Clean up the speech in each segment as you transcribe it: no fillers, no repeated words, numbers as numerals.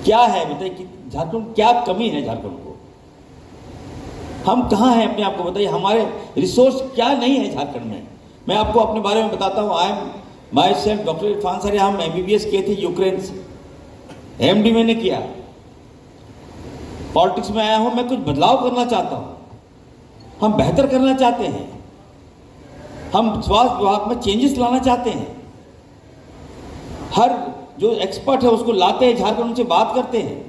क्या है बताइए कि झारखंड क्या कमी है झारखंड को, हम कहाँ हैं अपने आप को बताइए, हमारे रिसोर्स क्या नहीं है झारखंड में। मैं आपको अपने बारे में बताता हूँ। I am my self doctor Irfan sir, हम MBBS किए थे यूक्रेन से, MD मैंने किया, पॉलिटिक्स में आया हूँ, मैं कुछ बदलाव करना चाहता हूँ, हम बेहतर करना चाहते हैं, हम स्वास्थ्य विभाग में चेंजेस लाना चाहते हैं, हर जो एक्सपर्ट है उसको लाते हैं झारखंड, उनसे बात करते हैं,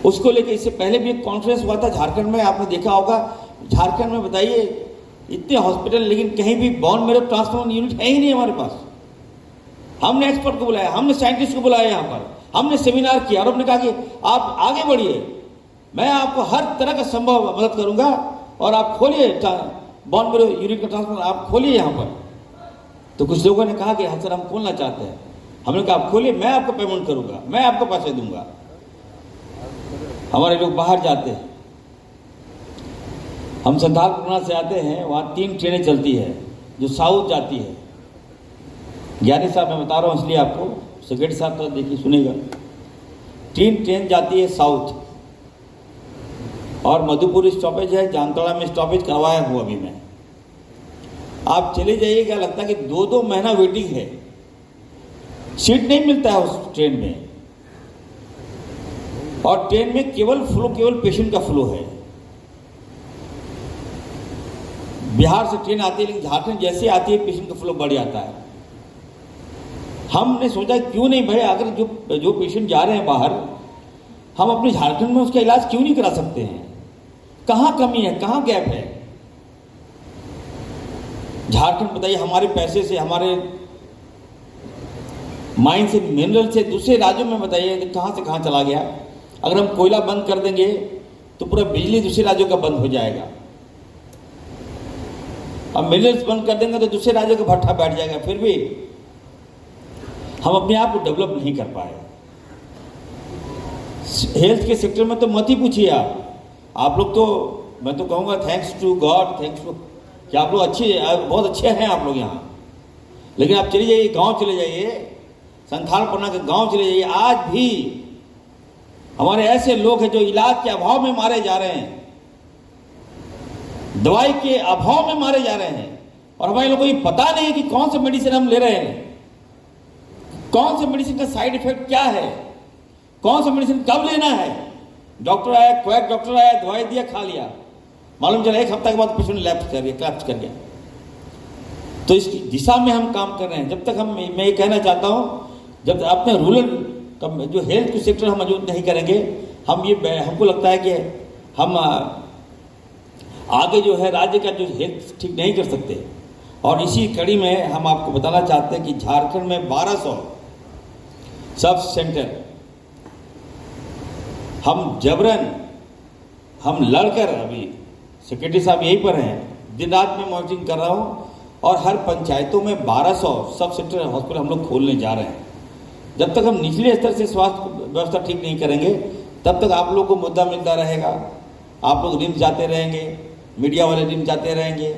उसको लेकर इससे पहले भी एक कॉन्फ्रेंस हुआ था झारखंड में, आपने देखा होगा। झारखंड में बताइए इतने हॉस्पिटल, लेकिन कहीं भी बोन मैरो ट्रांसप्लांट यूनिट है ही नहीं हमारे पास। हमने एक्सपर्ट को बुलाया, हमने साइंटिस्ट को बुलाया यहाँ पर, हमने सेमिनार किया और हमने कहा कि आप आगे बढ़िए, मैं आपको हर तरह का संभव मदद करूंगा और आप खोलिए बोन मैरो यूनिट का ट्रांसप्लांट, आप खोलिए यहाँ पर। तो कुछ लोगों ने कहा कि हाँ सर हम खोलना चाहते हैं, हमने कहा आप खोलिए, मैं आपको पेमेंट करूंगा, मैं आपको पैसे दूंगा। हमारे लोग बाहर जाते हैं, हम संथालपना से आते हैं, वहाँ 3 ट्रेनें चलती है जो साउथ जाती है। ज्ञानी साहब मैं बता रहा हूँ इसलिए आपको, सेक्रेटरी साहब तो देखिए सुनेगा। 3 ट्रेन जाती है साउथ, और मधुपुर स्टॉपेज है, जामताड़ा में स्टॉपेज करवाया हूँ अभी मैं। आप चले जाइएगा, लगता है कि 2-2 महीना वेटिंग है, सीट नहीं मिलता है उस ट्रेन में, और ट्रेन में केवल पेशेंट का फ्लो है। बिहार से ट्रेन आती है, लेकिन झारखंड जैसे आती है पेशेंट का फ्लो बढ़ जाता है। हमने सोचा क्यों नहीं भाई, अगर जो पेशेंट जा रहे हैं बाहर, हम अपने झारखंड में उसका इलाज क्यों नहीं करा सकते हैं? कहाँ कमी है, कहाँ गैप है? झारखंड बताइए हमारे पैसे से, हमारे माइन से, मिनरल से दूसरे राज्यों में बताइए कहाँ से कहाँ चला गया। अगर हम कोयला बंद कर देंगे तो पूरा बिजली दूसरे राज्यों का बंद हो जाएगा, अब मिनरल्स बंद कर देंगे तो दूसरे राज्यों का भट्ठा बैठ जाएगा। फिर भी हम अपने आप को डेवलप नहीं कर पाए। हेल्थ के सेक्टर में तो मत ही पूछिए आप लोग तो, मैं तो कहूँगा thanks to God, thanks to कि आप लोग बहुत अच्छे हैं आप लोग यहाँ। लेकिन आप चले जाइए गांव, चले जाइए संथालपना के गांव चले जाइए, आज भी हमारे ऐसे लोग हैं जो इलाज के अभाव में मारे जा रहे हैं, दवाई के अभाव में मारे जा रहे हैं, और हमारे लोगों को ये पता नहीं है कि कौन सा मेडिसिन हम ले रहे हैं, कौन से मेडिसिन का साइड इफेक्ट क्या है, कौन सा मेडिसिन कब लेना है। डॉक्टर आया, क्वैक डॉक्टर आया, दवाई दिया, खा लिया, मालूम चला 1 हफ्ता के बाद पेशेंट लैप्स कर गया। तो इस दिशा में हम काम कर रहे हैं। जब तक मैं ये कहना चाहता हूँ, जब अपने रूरल जो हेल्थ के सेक्टर हम मजबूत नहीं करेंगे, हमको लगता है कि हम आगे जो है राज्य का जो हेल्थ ठीक नहीं कर सकते। और इसी कड़ी में हम आपको बताना चाहते हैं कि झारखंड में 1200 सब सेंटर हम जबरन हम लड़कर, अभी सेक्रेटरी साहब यहीं पर हैं, दिन रात में मॉनिटरिंग कर रहा हूँ, और हर पंचायतों में 1200 सब सेंटर हॉस्पिटल हम लोग खोलने जा रहे हैं। जब तक हम निचले स्तर से स्वास्थ्य व्यवस्था ठीक नहीं करेंगे, तब तक आप लोग को मुद्दा मिलता रहेगा। आप लोग रिम्स जाते रहेंगे, मीडिया वाले रिम्स जाते रहेंगे,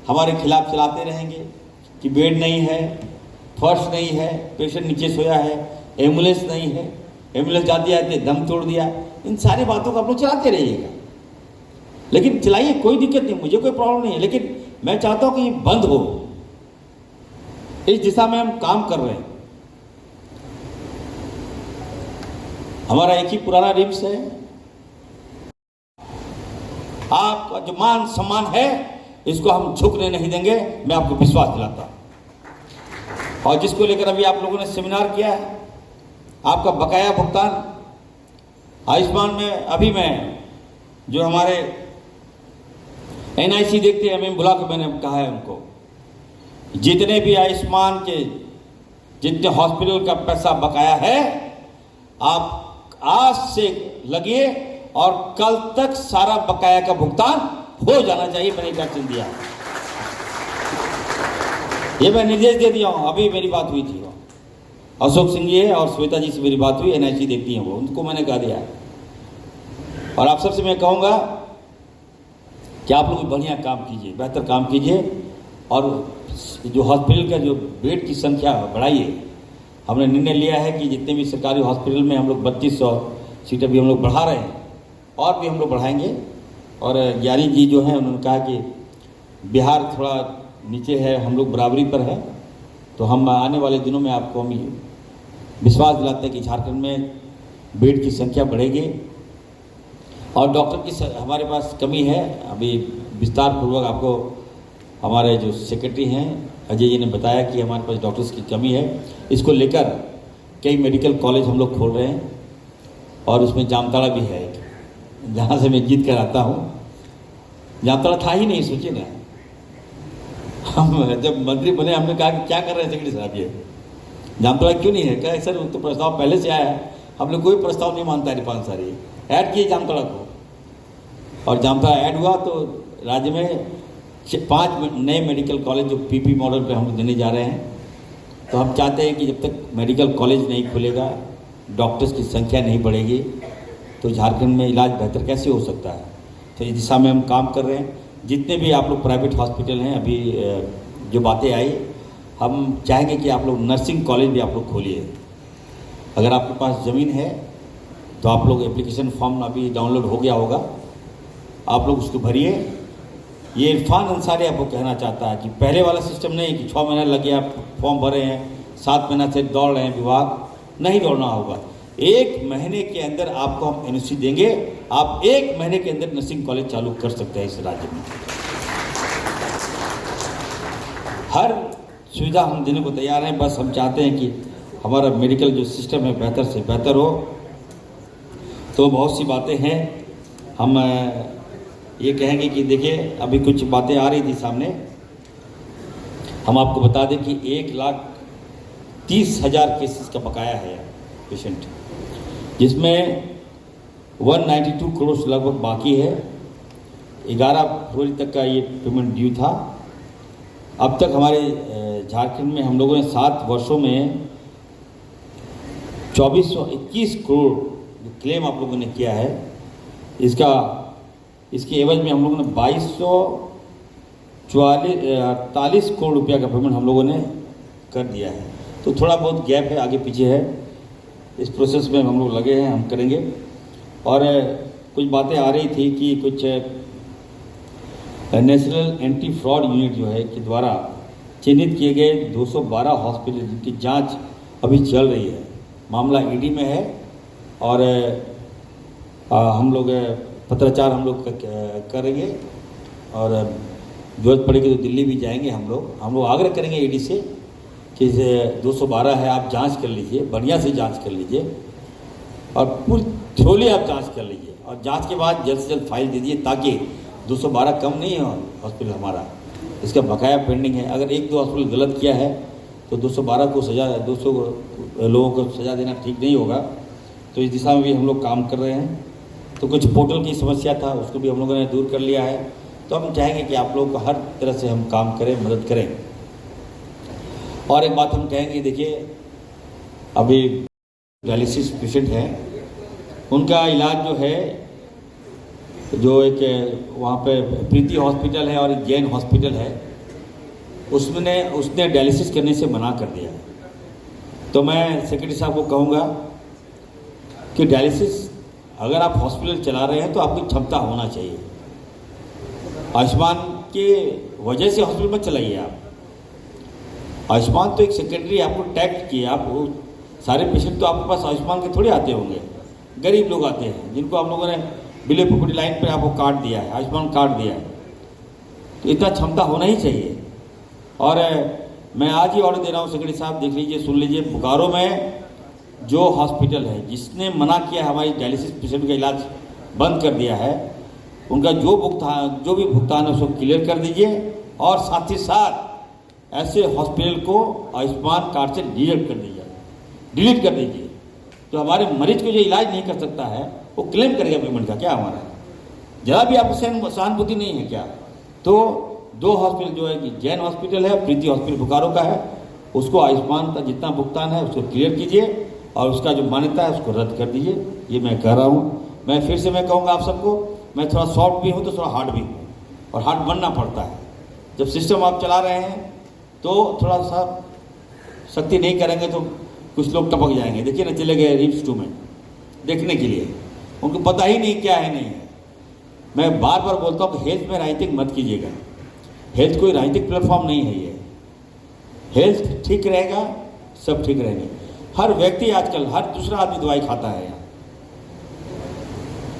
हमारे खिलाफ चलाते रहेंगे कि बेड नहीं है, फर्श नहीं है, पेशेंट नीचे सोया है, एम्बुलेंस नहीं है, एम्बुलेंस जाती आती दम तोड़ दिया। इन सारी बातों को आप लोग चलाते रहिएगा, लेकिन चलाइए, कोई दिक्कत नहीं, मुझे कोई प्रॉब्लम नहीं है, लेकिन मैं चाहता हूं कि ये बंद हो। इस दिशा में हम काम कर रहे हैं। हमारा एक ही पुराना रिम्स है, आपका जो मान सम्मान है इसको हम झुकने नहीं देंगे, मैं आपको विश्वास दिलाता हूं। और जिसको लेकर अभी आप लोगों ने सेमिनार किया है, आपका बकाया भुगतान आयुष्मान में, अभी मैं जो हमारे NIC देखते हैं, हमें बुला के मैंने कहा है उनको, जितने भी आयुष्मान के जितने हॉस्पिटल का पैसा बकाया है, आप आज से लगिए और कल तक सारा बकाया का भुगतान हो जाना चाहिए। मैंने डायरेक्शन दिया, ये मैं निर्देश दे दिया हूं। अभी मेरी बात हुई थी, अशोक सिंह जी और श्वेता जी से मेरी बात हुई, NIC देखती हैं वो, उनको मैंने कह दिया। और आप सबसे मैं कहूँगा कि आप लोग बढ़िया काम कीजिए, बेहतर काम कीजिए, और जो हॉस्पिटल का जो बेड की संख्या बढ़ाइए। हमने निर्णय लिया है कि जितने भी सरकारी हॉस्पिटल में हम लोग 3200 सीट अभी हम लोग बढ़ा रहे हैं, और भी हम लोग बढ़ाएंगे। और ज्ञानी जी जो हैं उन्होंने कहा कि बिहार थोड़ा नीचे है, हम लोग बराबरी पर है, तो हम आने वाले दिनों में आपको हम विश्वास दिलाते हैं कि झारखंड में बेड की संख्या बढ़ेगी। और डॉक्टर की हमारे पास कमी है, अभी विस्तार पूर्वक आपको हमारे जो सेक्रेटरी हैं अजय जी ने बताया कि हमारे पास डॉक्टर्स की कमी है। इसको लेकर कई मेडिकल कॉलेज हम लोग खोल रहे हैं, और उसमें जामताड़ा भी है, जहाँ से मैं जीत कर आता हूँ। जामताड़ा था ही नहीं, सोचिए ना। हम जब मंत्री बने हमने कहा कि क्या कर रहे हैं सेक्रेटरी साहब, ये जामताड़ा क्यों नहीं है? कहा सर तो प्रस्ताव पहले से आया है, हमने कोई प्रस्ताव नहीं मानता। रिपान सारी ऐड किए जामताड़ा को, और जामताड़ा ऐड हुआ तो राज्य में 5 नए मेडिकल कॉलेज जो पीपी मॉडल पे हम लोग देने जा रहे हैं। तो हम चाहते हैं कि जब तक मेडिकल कॉलेज नहीं खुलेगा, डॉक्टर्स की संख्या नहीं बढ़ेगी, तो झारखंड में इलाज बेहतर कैसे हो सकता है। तो इस दिशा में हम काम कर रहे हैं। जितने भी आप लोग प्राइवेट हॉस्पिटल हैं, अभी जो बातें आई, हम चाहेंगे कि आप लोग नर्सिंग कॉलेज भी आप लोग खोलिए। अगर आपके पास ज़मीन है तो आप लोग एप्लीकेशन फॉर्म अभी डाउनलोड हो गया होगा, आप लोग उसको भरिए। ये इरफान अंसारी आपको कहना चाहता है कि पहले वाला सिस्टम नहीं कि 6 महीना लग गया, फॉर्म भरे हैं, 7 महीना से दौड़ रहे हैं विभाग, नहीं दौड़ना होगा। 1 महीने के अंदर आपको हम एनओसी देंगे, आप 1 महीने के अंदर नर्सिंग कॉलेज चालू कर सकते हैं इस राज्य में। हर सुविधा हम देने को तैयार हैं, बस हम चाहते हैं कि हमारा मेडिकल जो सिस्टम है बेहतर से बेहतर हो। तो बहुत सी बातें हैं, हम ये कहेंगे कि देखिए अभी कुछ बातें आ रही थी सामने, हम आपको बता दें कि 1,30,000 केसेस का बकाया है पेशेंट, जिसमें 192 करोड़ लगभग बाकी है। 11 फरवरी तक का ये पेमेंट ड्यू था। अब तक हमारे झारखंड में हम लोगों ने 7 वर्षों में 2421 करोड़ क्लेम आप लोगों ने किया है। इसके एवज में हम लोगों ने 2248 करोड़ रुपया का पेमेंट हम लोगों ने कर दिया है। तो थोड़ा बहुत गैप है, आगे पीछे है, इस प्रोसेस में हम लोग लगे हैं, हम करेंगे। और कुछ बातें आ रही थी कि कुछ नेशनल एंटी फ्रॉड यूनिट जो है के द्वारा चिन्हित किए गए 212 हॉस्पिटल जिनकी जांच अभी चल रही है, मामला ईडी में है। और हम लोग पत्राचार हम लोग करेंगे, और जरूरत पड़ेगी तो दिल्ली भी जाएंगे। हम लोग आग्रह करेंगे ईडी से कि 212 है, आप जांच कर लीजिए, बढ़िया से जांच कर लीजिए, और पूरी थ्रोली आप जांच कर लीजिए, और जांच के बाद जल्द से जल्द फाइल दे दीजिए, ताकि 212 कम नहीं है हॉस्पिटल हमारा, इसका बकाया पेंडिंग है। अगर 1-2 हॉस्पिटल गलत किया है तो 212 को सजा, 200 लोगों को सजा देना ठीक नहीं होगा। तो इस दिशा में भी हम लोग काम कर रहे हैं। तो कुछ पोर्टल की समस्या था, उसको भी हम लोगों ने दूर कर लिया है। तो हम चाहेंगे कि आप लोगों को हर तरह से हम काम करें, मदद करें। और एक बात हम कहेंगे, देखिए अभी डायलिसिस पेशेंट हैं, उनका इलाज जो है, जो एक वहाँ पे प्रीति हॉस्पिटल है और एक जैन हॉस्पिटल है, उसने डायलिसिस करने से मना कर दिया है। तो मैं सेक्रेटरी साहब को कहूँगा कि डायलिसिस अगर आप हॉस्पिटल चला रहे हैं तो आपकी क्षमता होना चाहिए। आयुष्मान के वजह से हॉस्पिटल मत चलाइए आप। आयुष्मान तो एक सेक्रेटरी आपको टैग किए, आप सारे पेशेंट तो आपके पास आयुष्मान के थोड़े आते होंगे, गरीब लोग आते हैं जिनको आप लोगों ने बिलो पॉवर्टी लाइन पर आपको कार्ड दिया है, आयुष्मान कार्ड दिया है। तो इतना क्षमता होना ही चाहिए। और मैं आज ही ऑर्डर दे रहा हूँ सेक्रेटरी साहब, देख लीजिए, सुन लीजिए, बोकारो में जो हॉस्पिटल है जिसने मना किया है हमारी डायलिसिस पेशेंट का इलाज बंद कर दिया है, उनका जो भी भुगतान है उसको क्लियर कर दीजिए, और साथ ही साथ ऐसे हॉस्पिटल को आयुष्मान कार्ड से डिलीट कर दीजिए। तो हमारे मरीज को जो इलाज नहीं कर सकता है वो क्लेम करेगा पेमेंट का, क्या हमारा जरा भी आपको सहानुभूति नहीं है क्या? तो 2 हॉस्पिटल जो है कि जैन हॉस्पिटल है, प्रीति हॉस्पिटल बोकारो का है, उसको आयुष्मान का जितना भुगतान है उसको क्लियर कीजिए, और उसका जो मान्यता है उसको रद्द कर दीजिए। ये मैं कह रहा हूँ। मैं फिर से मैं कहूँगा आप सबको, मैं थोड़ा सॉफ्ट भी हूँ तो थोड़ा हार्ड भी हूँ, और हार्ड बनना पड़ता है। जब सिस्टम आप चला रहे हैं तो थोड़ा सा सख्ती नहीं करेंगे तो कुछ लोग टपक जाएंगे, देखिए ना चले गए रिम्स 2 में देखने के लिए, उनको पता ही नहीं क्या है नहीं है। मैं बार बार बोलता हूँ कि हेल्थ में राजनीतिक मत कीजिएगा, हेल्थ कोई राजनीतिक प्लेटफॉर्म नहीं है ये। हेल्थ ठीक रहेगा, सब ठीक रहेंगे। हर व्यक्ति आजकल हर दूसरा आदमी दवाई खाता है यहाँ,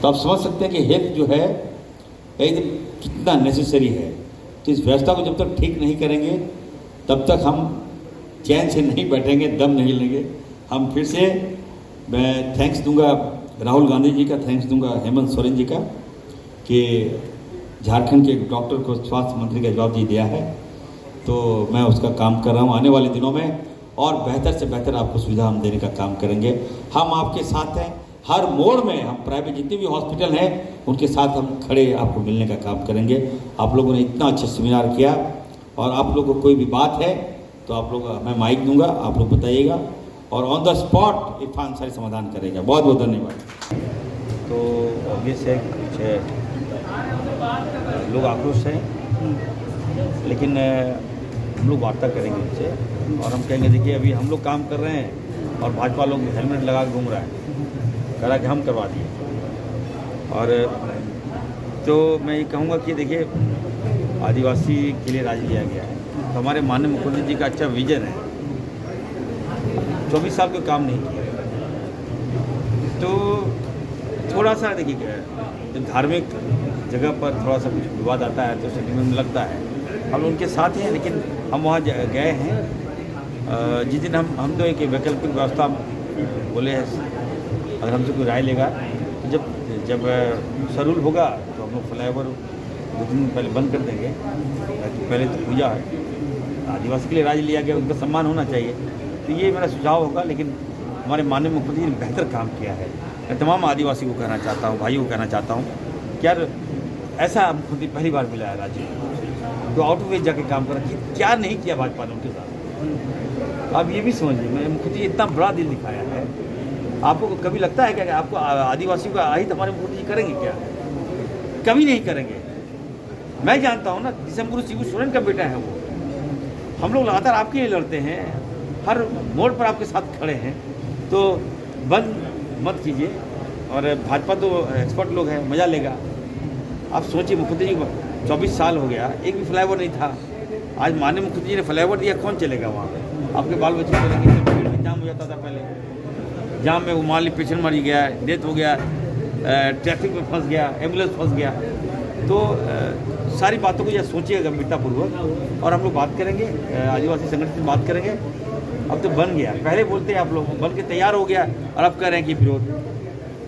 तो आप समझ सकते हैं कि हेल्थ जो है एकदम कितना नेसेसरी है। तो इस व्यवस्था को जब तक ठीक नहीं करेंगे तब तक हम चैन से नहीं बैठेंगे, दम नहीं लेंगे। हम फिर से मैं थैंक्स दूंगा राहुल गांधी जी का, थैंक्स दूंगा हेमंत सोरेन जी का कि झारखंड के एक डॉक्टर को स्वास्थ्य मंत्री का जवाब दिया है, तो मैं उसका काम कर रहा हूँ। आने वाले दिनों में और बेहतर से बेहतर आपको सुविधा हम देने का काम करेंगे। हम आपके साथ हैं, हर मोड़ में हम प्राइवेट जितने भी हॉस्पिटल हैं उनके साथ हम खड़े आपको मिलने का काम करेंगे। आप लोगों ने इतना अच्छा सेमिनार किया, और आप लोगों को कोई भी बात है तो आप लोग, मैं माइक दूंगा, आप लोग बताइएगा, और ऑन द स्पॉट इरफान सारी समाधान करेगा। बहुत बहुत धन्यवाद। तो ऑब्वियस है कुछ लोग आक्रोश हैं, लेकिन हम लोग वार्ता करेंगे उनसे और हम कहेंगे देखिए अभी हम लोग काम कर रहे हैं और भाजपा लोग हेलमेट लगा के घूम रहा है, कह रहा कि हम करवा दिए। और तो मैं ये कहूँगा कि देखिए आदिवासी के लिए राज लिया गया है, तो हमारे माननीय मुख्यमंत्री जी का अच्छा विजन है। 24 साल कोई काम नहीं किया, तो थोड़ा सा देखिए जब धार्मिक जगह पर थोड़ा सा कुछ विवाद आता है तो सेंटिमेंट लगता है। हम उनके साथ हैं, लेकिन हम वहाँ गए हैं। जिस दिन हम तो एक वैकल्पिक व्यवस्था बोले हैं, अगर हमसे कोई राय लेगा तो जब सरूल होगा तो हम लोग फ्लाईओवर 2 दिन पहले बंद कर देंगे, ताकि पहले तो पूजा है, आदिवासी के लिए राज लिया गया, उनका सम्मान होना चाहिए। तो ये मेरा सुझाव होगा, लेकिन हमारे माननीय मुख्यमंत्री ने बेहतर काम किया है। मैं तमाम आदिवासी को कहना चाहता हूँ, भाइयों को कहना चाहता हूँ कि यार ऐसा मुख्यमंत्री पहली बार मिला है राज्य में, तो आउट ऑफ वेज जाके काम करा। क्या नहीं किया भाजपा ने उनके साथ, आप ये भी समझिए। मैं मुख्यमंत्री इतना बड़ा दिल दिखाया है, आपको कभी लगता है क्या आपको आदिवासियों का आहित हमारे मुख्यमंत्री करेंगे क्या? कभी नहीं करेंगे। मैं जानता हूँ ना, दिसंबर शिबू सोरेन का बेटा है वो। हम लोग लगातार आपके लिए लड़ते हैं, हर मोड़ पर आपके साथ खड़े हैं, तो बंद मत कीजिए। और भाजपा तो एक्सपर्ट लोग हैं, मज़ा लेगा। आप सोचिए, मुख्यमंत्री जी 24 साल हो गया, एक भी फ्लाईओवर नहीं था। आज माननीय मुख्यमंत्री जी ने फ्लाईओवर दिया, कौन चलेगा वहाँ पे? आपके बाल बच्चे चलेंगे? भीड़ में जाम हो जाता था पहले, जाम में वो मान ली पेशेंट मर गया, डेथ हो गया, ट्रैफिक में फंस गया, एम्बुलेंस फंस गया। तो सारी बातों को यह सोचिए गंभीरतापूर्वक, और हम लोग बात करेंगे, आदिवासी संगठन से बात करेंगे। अब तो बन गया, पहले बोलते हैं आप लोग, बन के तैयार हो गया और अब कह रहे हैं कि विरोध।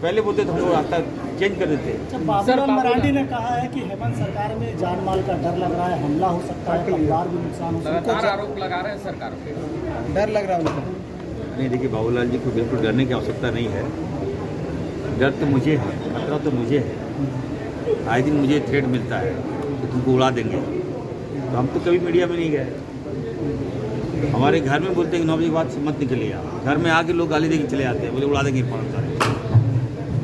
पहले बोलते तो हम लोग रास्ता चेंज कर देते। बाबूलाल मरांडी ने कहा है कि हेमंत सरकार में जान माल का डर लग रहा है, हमला हो सकता है, परिवार भी नुकसान हो सकता है, आरोप लगा रहे हैं सरकार पे, डर लग रहा है उनको। नहीं, देखिए बाबूलाल जी को बिल्कुल डरने की आवश्यकता नहीं है। डर तो मुझे है, खतरा तो मुझे है। आए दिन मुझे थ्रेट मिलता है कि तुमको उड़ा देंगे, तो हम तो कभी मीडिया में नहीं गए। हमारे घर में बोलते हैं कि 9 बजे के बाद से मत निकलिए आप। घर में आके लोग गाली दे के चले जाते हैं, बोले उड़ा देंगे इरफान सारे।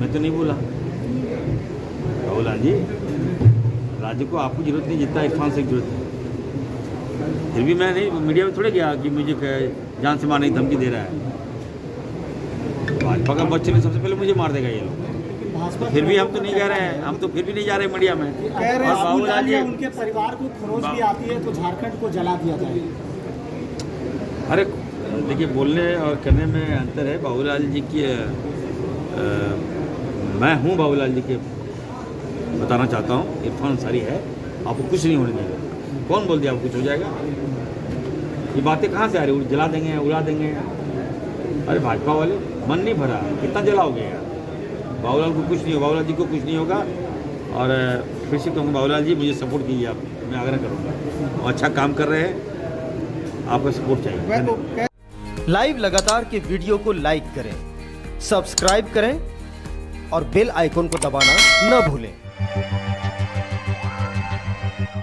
मैं तो नहीं बोला बाबूलाल जी, राज्य को आपको जरूरत नहीं जितना इरफान से जरूरत है। फिर भी मैं नहीं मीडिया में थोड़े गया कि मुझे जान से मारने की धमकी दे रहा है। भाजपा का बच्चे ने सबसे पहले मुझे मार देगा ये लोग। फिर भी हम तो नहीं कह रहे हैं, हम तो फिर भी नहीं जा रहे मीडिया में। कह रहे हैं बाबूलाल जी उनके परिवार को खरोच भी आती है तो झारखंड को जला दिया जाए। अरे देखिए, बोलने और करने में अंतर है। बाबूलाल जी की मैं हूँ, बाबूलाल जी के बताना चाहता हूँ, इरफान अंसारी है, आपको कुछ नहीं होने देगा। कौन बोल दिया आपको कुछ हो जाएगा? ये बातें कहाँ से आ रही? जला देंगे, उड़ा देंगे। अरे भाजपा वाले, मन नहीं भरा, कितना जलाओगे यार? बाबूलाल को कुछ नहीं होगा, बाबूलाल जी को कुछ नहीं होगा। और फिर से कहूँगा, बाबूलाल जी मुझे सपोर्ट कीजिए आप, मैं आग्रह करूँगा। और अच्छा काम कर रहे हैं, आपका सपोर्ट चाहिए। लाइव लगातार के वीडियो को लाइक करें, सब्सक्राइब करें और बेल आइकन को दबाना न भूलें।